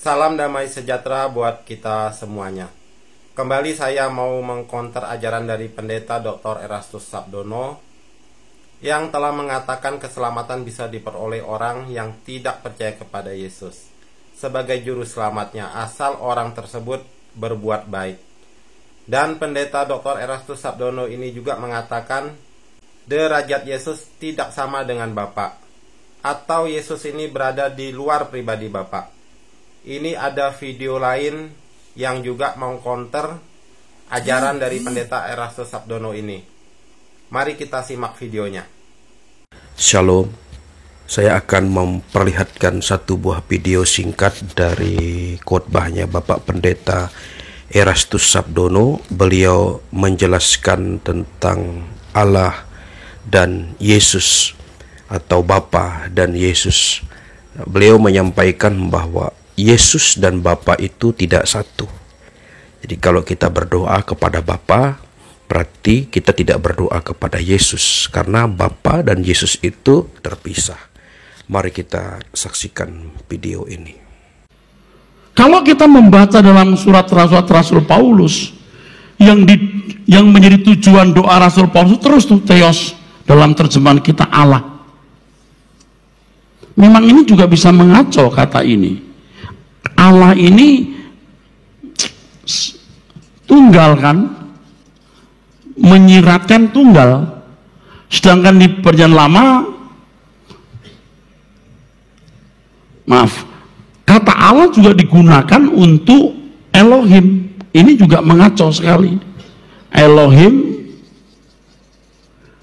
Salam damai sejahtera buat kita semuanya. Kembali saya mau mengkonter ajaran dari Pendeta Dr. Erastus Sabdono yang telah mengatakan keselamatan bisa diperoleh orang yang tidak percaya kepada Yesus sebagai juru selamatnya asal orang tersebut berbuat baik. Dan Pendeta Dr. Erastus Sabdono ini juga mengatakan derajat Yesus tidak sama dengan Bapa, atau Yesus ini berada di luar pribadi Bapa. Ini ada video lain yang juga mengkonter ajaran dari Pendeta Erastus Sabdono ini. Mari kita simak videonya. Shalom, saya akan memperlihatkan satu buah video singkat dari khotbahnya Bapak Pendeta Erastus Sabdono. Beliau menjelaskan tentang Allah dan Yesus atau Bapa dan Yesus. Beliau menyampaikan bahwa Yesus dan Bapa itu tidak satu. Jadi kalau kita berdoa kepada Bapa, berarti kita tidak berdoa kepada Yesus, karena Bapa dan Yesus itu terpisah. Mari kita saksikan video ini. Kalau kita membaca dalam surat Rasul Paulus, yang menjadi tujuan doa Rasul Paulus terus tuh Theos, dalam terjemahan kita Allah. Memang ini juga bisa mengacau kata ini. Allah ini tunggal kan, menyiratkan tunggal, sedangkan di perjanjian lama, kata Allah juga digunakan untuk Elohim. Ini juga mengacau sekali. Elohim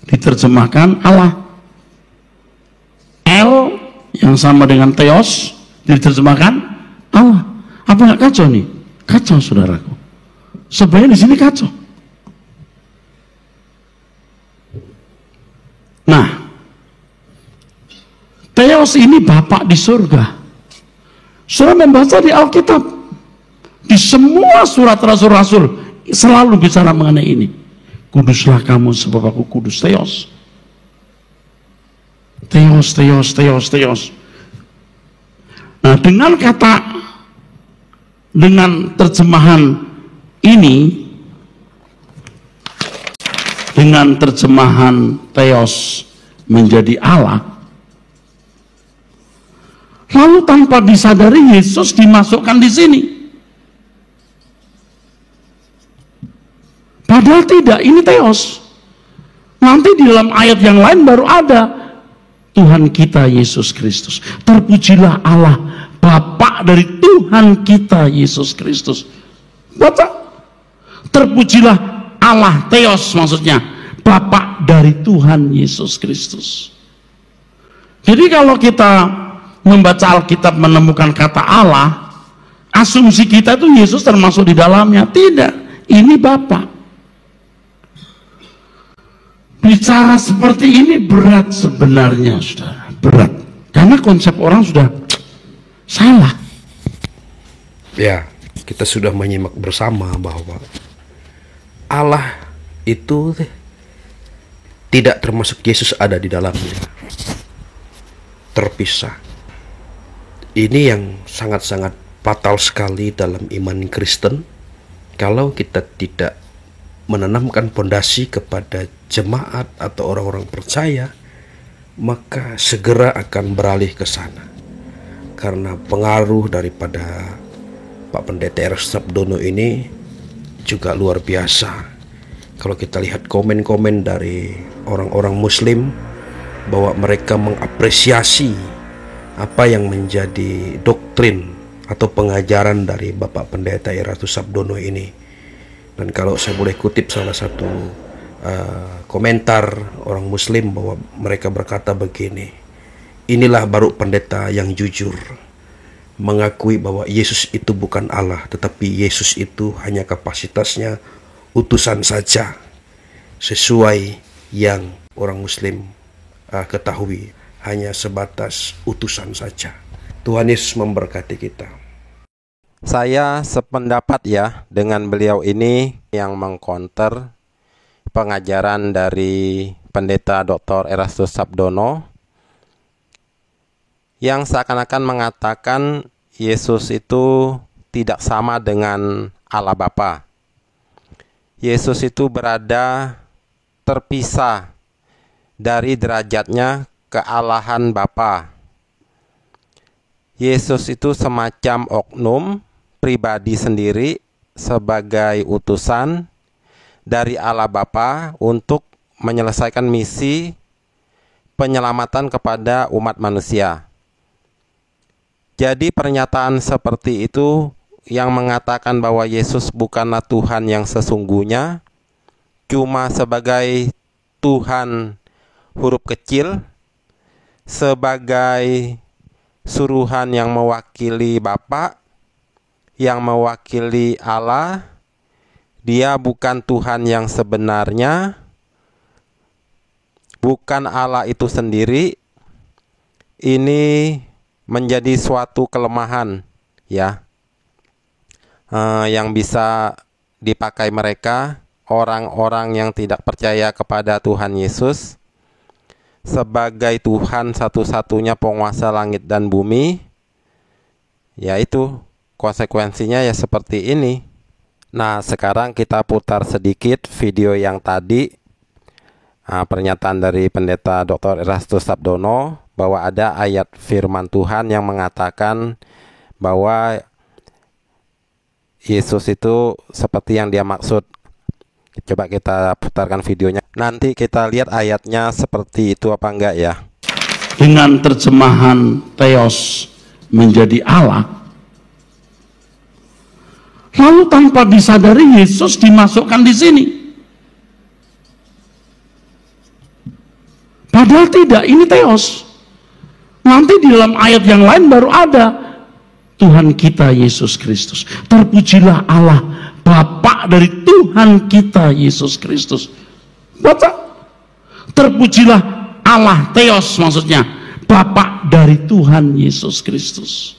diterjemahkan Allah, El yang sama dengan Theos diterjemahkan Allah. Apa nggak kacau nih? Kacau, saudaraku. Sebenarnya di sini kacau. Nah, Theos ini Bapak di surga. Saudara membaca di Alkitab, di semua surat Rasul-Rasul selalu bicara mengenai ini. Kuduslah kamu sebab aku kudus. Theos. Theos, Theos, Theos, Theos. Nah, dengan terjemahan ini, dengan terjemahan Theos menjadi Allah, lalu tanpa disadari Yesus dimasukkan di sini. Padahal tidak, ini Theos. Nanti di dalam ayat yang lain baru ada Tuhan kita Yesus Kristus. Terpujilah Allah, Bapa dari Tuhan kita Yesus Kristus. Baca, terpujilah Allah, Theos maksudnya, Bapa dari Tuhan Yesus Kristus. Jadi kalau kita membaca Alkitab menemukan kata Allah, asumsi kita itu Yesus termasuk di dalamnya. Tidak, ini Bapa. Bicara seperti ini berat sebenarnya, saudara. Berat. Karena konsep orang sudah salah. Ya, kita sudah menyimak bersama bahwa Allah itu tidak termasuk Yesus ada di dalamnya. Terpisah. Ini yang sangat-sangat fatal sekali dalam iman Kristen. Kalau kita tidak menanamkan pondasi kepada jemaat atau orang-orang percaya, maka segera akan beralih ke sana. Karena pengaruh daripada Pak Pendeta Erastus Sabdono ini juga luar biasa. Kalau kita lihat komen-komen dari orang-orang Muslim, bahwa mereka mengapresiasi apa yang menjadi doktrin atau pengajaran dari Bapak Pendeta Erastus Sabdono ini. Dan kalau saya boleh kutip salah satu komentar orang Muslim, bahwa mereka berkata begini, inilah baru pendeta yang jujur, mengakui bahwa Yesus itu bukan Allah, tetapi Yesus itu hanya kapasitasnya utusan saja, sesuai yang orang Muslim ketahui, hanya sebatas utusan saja. Tuhan Yesus memberkati kita. Saya sependapat ya dengan beliau ini yang mengkonter pengajaran dari Pendeta Dr. Erastus Sabdono yang seakan-akan mengatakan Yesus itu tidak sama dengan Allah Bapa. Yesus itu berada terpisah dari derajatnya kealahan Bapa. Yesus itu semacam oknum pribadi sendiri sebagai utusan dari Allah Bapa untuk menyelesaikan misi penyelamatan kepada umat manusia. Jadi pernyataan seperti itu yang mengatakan bahwa Yesus bukanlah Tuhan yang sesungguhnya, cuma sebagai Tuhan huruf kecil, sebagai suruhan yang mewakili Bapa, yang mewakili Allah. Dia bukan Tuhan yang sebenarnya, bukan Allah itu sendiri. Ini menjadi suatu kelemahan ya, yang bisa dipakai mereka, orang-orang yang tidak percaya kepada Tuhan Yesus sebagai Tuhan satu-satunya penguasa langit dan bumi. Yaitu konsekuensinya ya seperti ini. Nah, sekarang kita putar sedikit video yang tadi, pernyataan dari Pendeta Dr. Erastus Sabdono, bahwa ada ayat firman Tuhan yang mengatakan bahwa Yesus itu seperti yang dia maksud. Coba kita putarkan videonya. Nanti kita lihat ayatnya seperti itu apa enggak ya. Dengan terjemahan Theos menjadi Allah, lalu tanpa disadari Yesus dimasukkan di sini. Padahal tidak, ini Theos. Nanti di dalam ayat yang lain baru ada Tuhan kita Yesus Kristus. Terpujilah Allah Bapa dari Tuhan kita Yesus Kristus. Baca, terpujilah Allah, Theos maksudnya, Bapa dari Tuhan Yesus Kristus.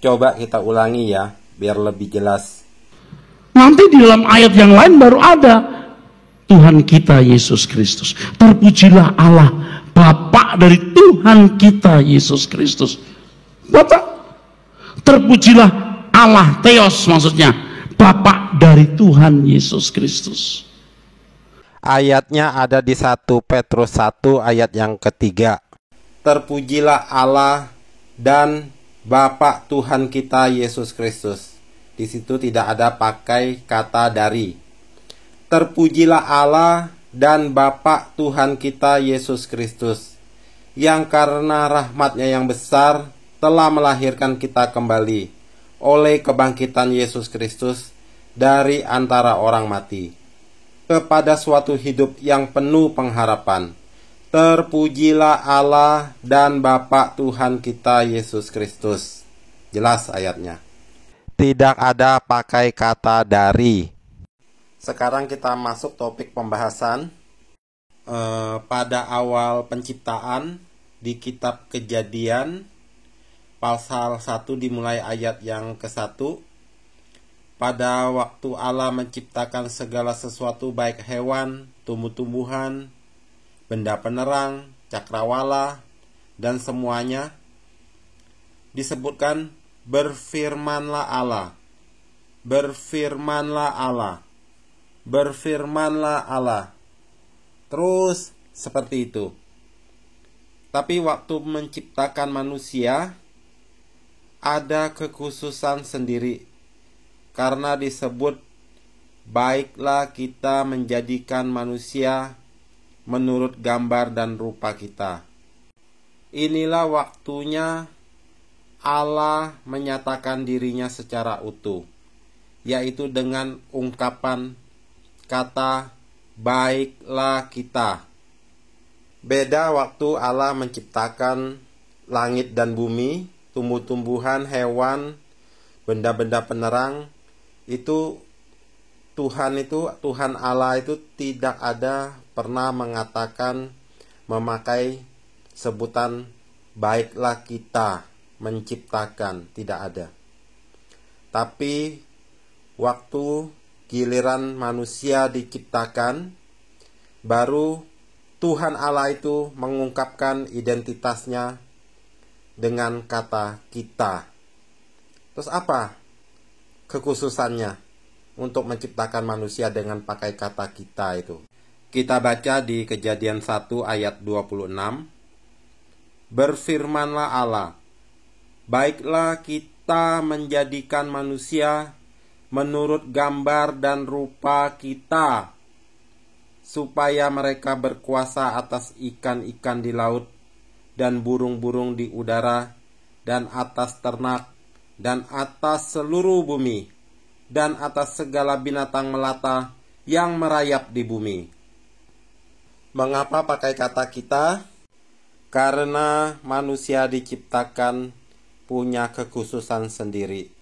Coba kita ulangi ya, biar lebih jelas. Nanti di dalam ayat yang lain baru ada Tuhan kita Yesus Kristus. Terpujilah Allah Bapa dari Tuhan kita Yesus Kristus. Baca, terpujilah Allah, Theos maksudnya, Bapa dari Tuhan Yesus Kristus. Ayatnya ada di 1 Petrus 1 ayat yang ketiga. Terpujilah Allah dan Bapa Tuhan kita Yesus Kristus. Di situ tidak ada pakai kata dari. Terpujilah Allah dan Bapa Tuhan kita Yesus Kristus, yang karena rahmat-Nya yang besar telah melahirkan kita kembali oleh kebangkitan Yesus Kristus dari antara orang mati, kepada suatu hidup yang penuh pengharapan. Terpujilah Allah dan Bapa Tuhan kita Yesus Kristus. Jelas ayatnya. Tidak ada pakai kata dari. Sekarang kita masuk topik pembahasan. Pada awal penciptaan di kitab Kejadian pasal 1 dimulai ayat yang ke-1. Pada waktu Allah menciptakan segala sesuatu, baik hewan, tumbuh-tumbuhan, benda penerang, cakrawala, dan semuanya, disebutkan berfirmanlah Allah. Berfirmanlah Allah. Berfirmanlah Allah. Terus seperti itu. Tapi waktu menciptakan manusia ada kekhususan sendiri, karena disebut baiklah kita menjadikan manusia menurut gambar dan rupa kita. Inilah waktunya Allah menyatakan dirinya secara utuh, yaitu dengan ungkapan kata baiklah kita. Beda waktu Allah menciptakan langit dan bumi, tumbuh-tumbuhan, hewan, benda-benda penerang. Itu Tuhan Allah itu tidak ada pernah mengatakan, memakai sebutan baiklah kita menciptakan, tidak ada. Tapi waktu giliran manusia diciptakan, baru Tuhan Allah itu mengungkapkan identitasnya dengan kata kita. Terus apa kekhususannya untuk menciptakan manusia dengan pakai kata kita itu? Kita baca di Kejadian 1 ayat 26. Berfirmanlah Allah, baiklah kita menjadikan manusia menurut gambar dan rupa kita, supaya mereka berkuasa atas ikan-ikan di laut, dan burung-burung di udara, dan atas ternak, dan atas seluruh bumi, dan atas segala binatang melata yang merayap di bumi. Mengapa pakai kata kita? Karena manusia diciptakan punya kekhususan sendiri,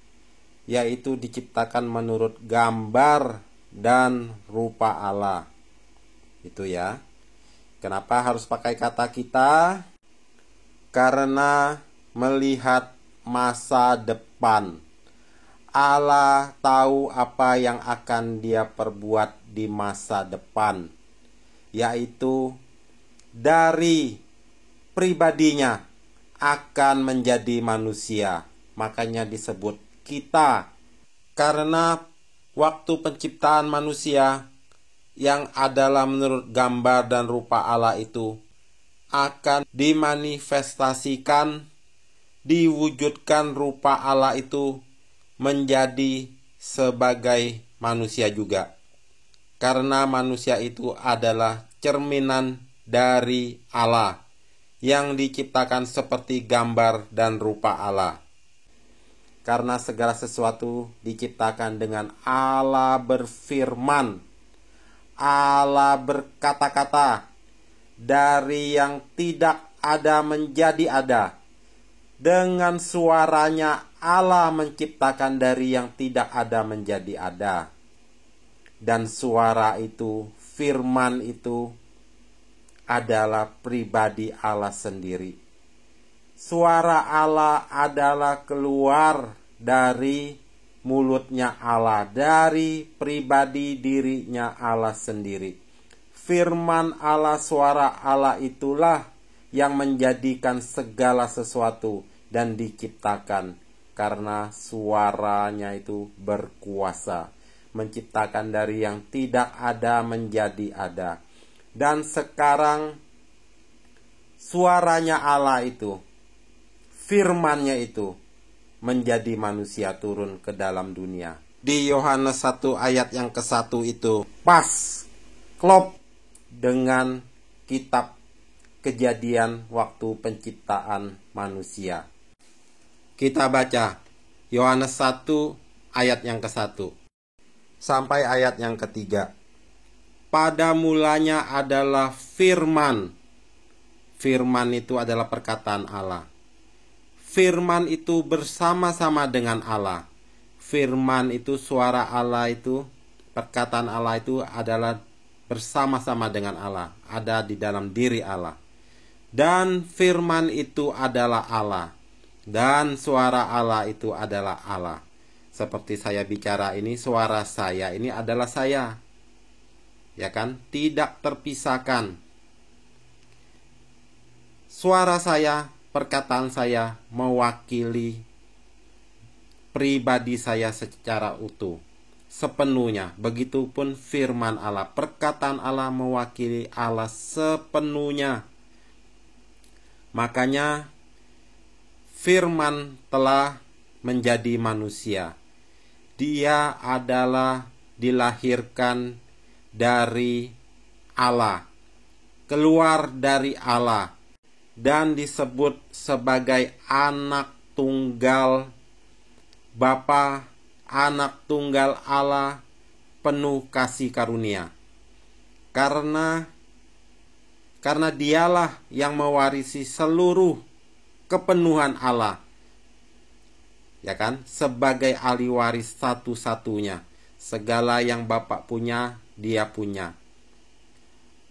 yaitu diciptakan menurut gambar dan rupa Allah. Itu ya. Kenapa harus pakai kata kita? Karena melihat masa depan. Allah tahu apa yang akan Dia perbuat di masa depan, yaitu dari pribadinya akan menjadi manusia. Makanya disebut kita. Karena waktu penciptaan manusia yang adalah menurut gambar dan rupa Allah itu akan dimanifestasikan, diwujudkan rupa Allah itu menjadi sebagai manusia juga. Karena manusia itu adalah cerminan dari Allah yang diciptakan seperti gambar dan rupa Allah. Karena segala sesuatu diciptakan dengan Allah berfirman, Allah berkata-kata, dari yang tidak ada menjadi ada. Dengan suaranya Allah menciptakan dari yang tidak ada menjadi ada. Dan suara itu, firman itu adalah pribadi Allah sendiri. Suara Allah adalah keluar dari mulutnya Allah, dari pribadi dirinya Allah sendiri. Firman Allah, suara Allah itulah yang menjadikan segala sesuatu dan diciptakan, karena suaranya itu berkuasa, menciptakan dari yang tidak ada menjadi ada. Dan sekarang suaranya Allah itu, firman-Nya itu menjadi manusia turun ke dalam dunia. Di Yohanes 1 ayat yang ke-1 itu pas klop dengan kitab Kejadian waktu penciptaan manusia. Kita baca Yohanes 1 ayat yang ke-1 sampai ayat yang ke-3. Pada mulanya adalah firman. Firman itu adalah perkataan Allah. Firman itu bersama-sama dengan Allah. Firman itu suara Allah itu, perkataan Allah itu adalah bersama-sama dengan Allah, ada di dalam diri Allah. Dan firman itu adalah Allah, dan suara Allah itu adalah Allah. Seperti saya bicara ini, suara saya ini adalah saya, ya kan? Tidak terpisahkan. Suara saya, perkataan saya mewakili pribadi saya secara utuh, sepenuhnya. Begitupun firman Allah, perkataan Allah mewakili Allah sepenuhnya. Makanya firman telah menjadi manusia. Dia adalah dilahirkan dari Allah, keluar dari Allah, dan disebut sebagai anak tunggal Bapa, anak tunggal Allah, penuh kasih karunia. Karena dialah yang mewarisi seluruh kepenuhan Allah, ya kan, sebagai ahli waris satu-satunya. Segala yang Bapa punya, Dia punya.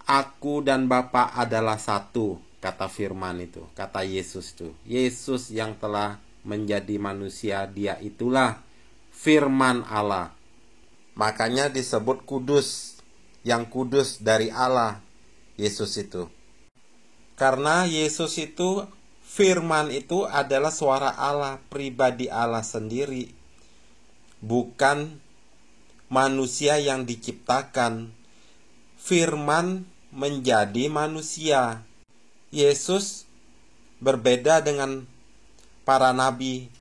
Aku dan Bapa adalah satu, kata firman itu, kata Yesus itu. Yesus yang telah menjadi manusia, Dia itulah firman Allah. Makanya disebut kudus, yang kudus dari Allah, Yesus itu. Karena Yesus itu Firman itu adalah suara Allah, pribadi Allah sendiri, bukan manusia yang diciptakan. Firman menjadi manusia. Yesus berbeda dengan para nabi.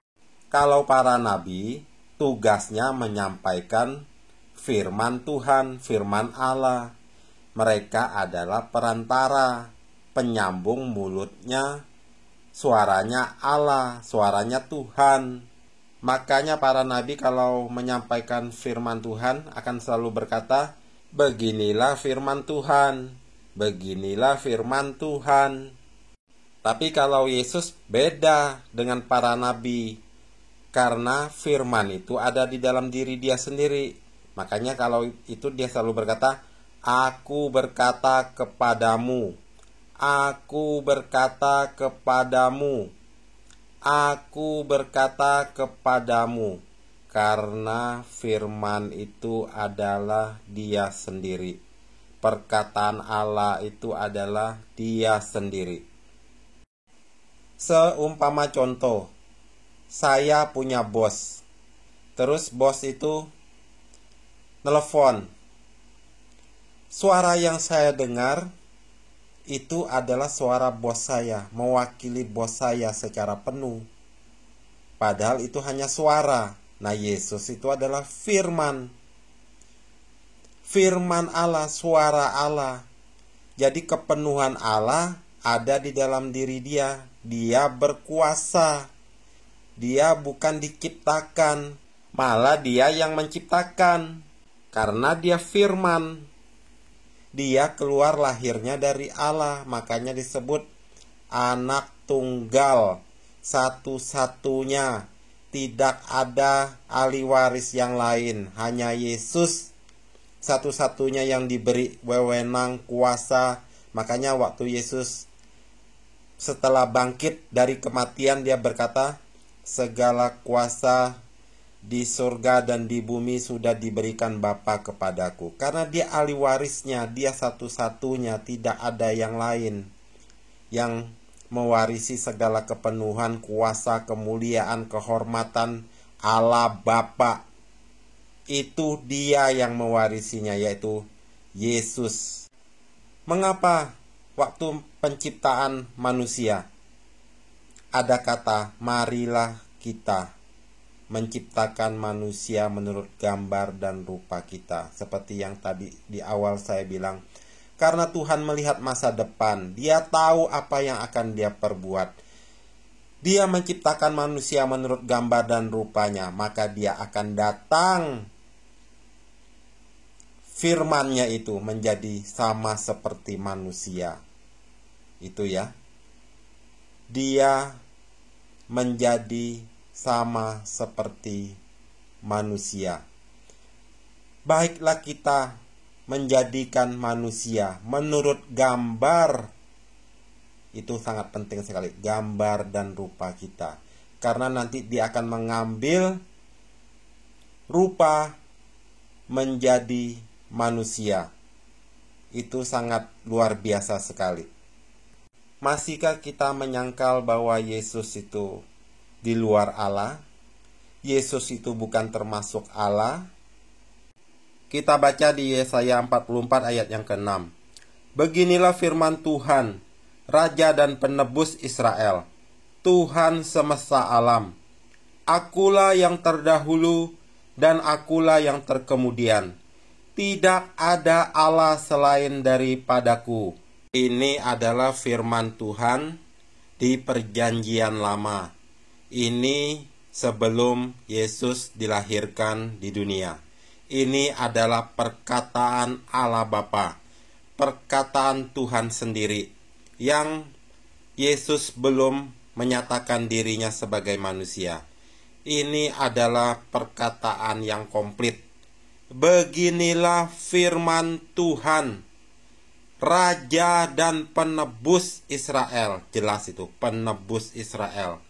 Kalau para nabi tugasnya menyampaikan firman Tuhan, firman Allah. Mereka adalah perantara, penyambung mulutnya, suaranya Allah, suaranya Tuhan. Makanya para nabi kalau menyampaikan firman Tuhan akan selalu berkata, beginilah firman Tuhan, beginilah firman Tuhan. Tapi kalau Yesus beda dengan para nabi, karena firman itu ada di dalam diri dia sendiri. Makanya kalau itu dia selalu berkata, aku berkata kepadamu, aku berkata kepadamu, aku berkata kepadamu. Karena firman itu adalah dia sendiri. Perkataan Allah itu adalah dia sendiri. Seumpama contoh, saya punya bos. Terus bos itu telepon. Suara yang saya dengar itu adalah suara bos saya, mewakili bos saya secara penuh. Padahal itu hanya suara. Nah, Yesus itu adalah firman. Firman Allah, suara Allah. Jadi kepenuhan Allah ada di dalam diri dia. Dia berkuasa. Dia bukan diciptakan, malah dia yang menciptakan. Karena dia firman. Dia keluar lahirnya dari Allah, makanya disebut anak tunggal, satu-satunya. Tidak ada ahli waris yang lain, hanya Yesus satu-satunya yang diberi wewenang kuasa. Makanya waktu Yesus setelah bangkit dari kematian, dia berkata, segala kuasa di surga dan di bumi sudah diberikan Bapa kepadaku. Karena dia ahli warisnya, dia satu-satunya, tidak ada yang lain yang mewarisi segala kepenuhan, kuasa, kemuliaan, kehormatan Allah Bapa. Itu dia yang mewarisinya, yaitu Yesus. Mengapa waktu penciptaan manusia ada kata, marilah kita menciptakan manusia menurut gambar dan rupa kita. Seperti yang tadi di awal saya bilang, karena Tuhan melihat masa depan, dia tahu apa yang akan dia perbuat. Dia menciptakan manusia menurut gambar dan rupanya, maka dia akan datang. Firman-Nya itu menjadi sama seperti manusia. Itu ya. Dia menjadi sama seperti manusia. Baiklah kita menjadikan manusia menurut gambar. Itu sangat penting sekali, gambar dan rupa kita. Karena nanti dia akan mengambil rupa menjadi manusia. Itu sangat luar biasa sekali. Masihkah kita menyangkal bahwa Yesus itu di luar Allah? Yesus itu bukan termasuk Allah? Kita baca di Yesaya 44 ayat yang ke-6. Beginilah firman Tuhan, Raja dan Penebus Israel, Tuhan semesta alam. Akulah yang terdahulu dan akulah yang terkemudian. Tidak ada Allah selain daripadaku. Ini adalah firman Tuhan di Perjanjian Lama. Ini sebelum Yesus dilahirkan di dunia. Ini adalah perkataan Allah Bapa, perkataan Tuhan sendiri, yang Yesus belum menyatakan dirinya sebagai manusia. Ini adalah perkataan yang komplit. Beginilah firman Tuhan, Raja dan Penebus Israel. Jelas itu, Penebus Israel.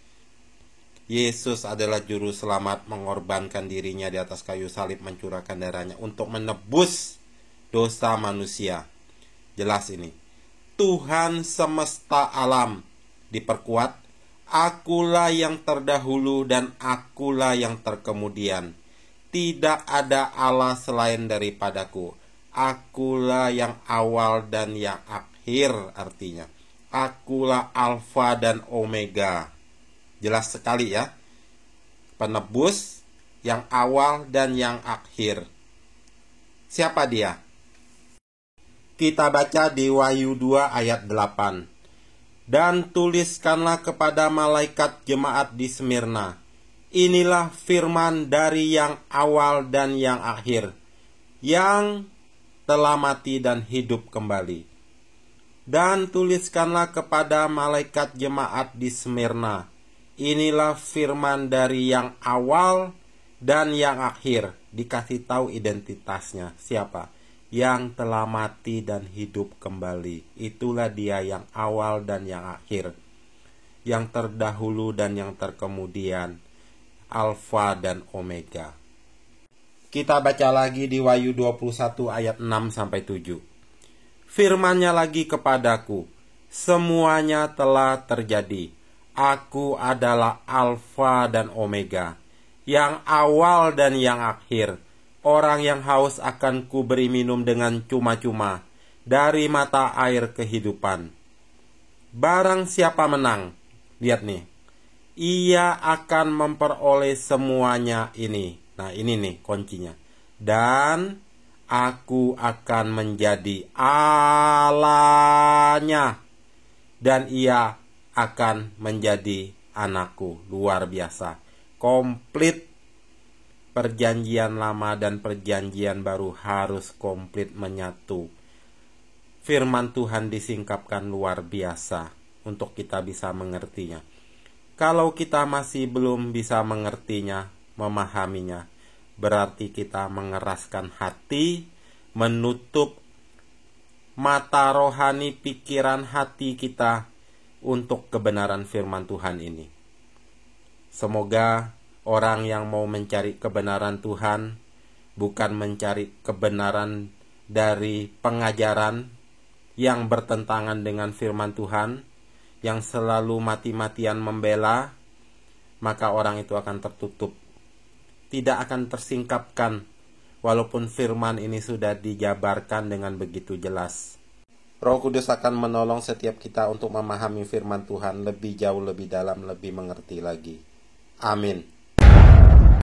Yesus adalah juru selamat, mengorbankan dirinya di atas kayu salib, mencurahkan darahnya untuk menebus dosa manusia. Jelas ini. Tuhan semesta alam diperkuat Akulah yang terdahulu dan akulah yang terkemudian. Tidak ada Allah selain daripadaku. Akulah yang awal dan yang akhir, artinya. Akulah Alfa dan Omega. Jelas sekali ya. Penebus, yang awal dan yang akhir. Siapa dia? Kita baca di Wahyu 2 ayat 8. Dan tuliskanlah kepada malaikat jemaat di Smyrna, inilah firman dari yang awal dan yang akhir, yang telah mati dan hidup kembali. Dan tuliskanlah kepada malaikat jemaat di Smyrna, inilah firman dari yang awal dan yang akhir. Dikasih tahu identitasnya. Siapa? Yang telah mati dan hidup kembali. Itulah dia yang awal dan yang akhir, yang terdahulu dan yang terkemudian, Alfa dan Omega. Kita baca lagi di Wahyu 21 ayat 6-7. Firman-Nya lagi kepadaku, semuanya telah terjadi. Aku adalah Alfa dan Omega, yang awal dan yang akhir. Orang yang haus akan kuberi minum dengan cuma-cuma dari mata air kehidupan. Barang siapa menang, lihat nih, ia akan memperoleh semuanya ini. Nah, ini nih kuncinya. Dan aku akan menjadi Allahnya, dan ia akan menjadi anakku. Luar biasa. Komplit. Perjanjian lama dan perjanjian baru harus komplit menyatu. Firman Tuhan disingkapkan luar biasa untuk kita bisa mengertinya. Kalau kita masih belum bisa mengertinya, memahaminya, berarti kita mengeraskan hati, menutup mata rohani pikiran hati kita untuk kebenaran firman Tuhan ini. Semoga orang yang mau mencari kebenaran Tuhan bukan mencari kebenaran dari pengajaran yang bertentangan dengan firman Tuhan, yang selalu mati-matian membela, maka orang itu akan tertutup, tidak akan tersingkapkan, walaupun firman ini sudah dijabarkan dengan begitu jelas. Roh Kudus akan menolong setiap kita untuk memahami firman Tuhan lebih jauh, lebih dalam, lebih mengerti lagi. Amin.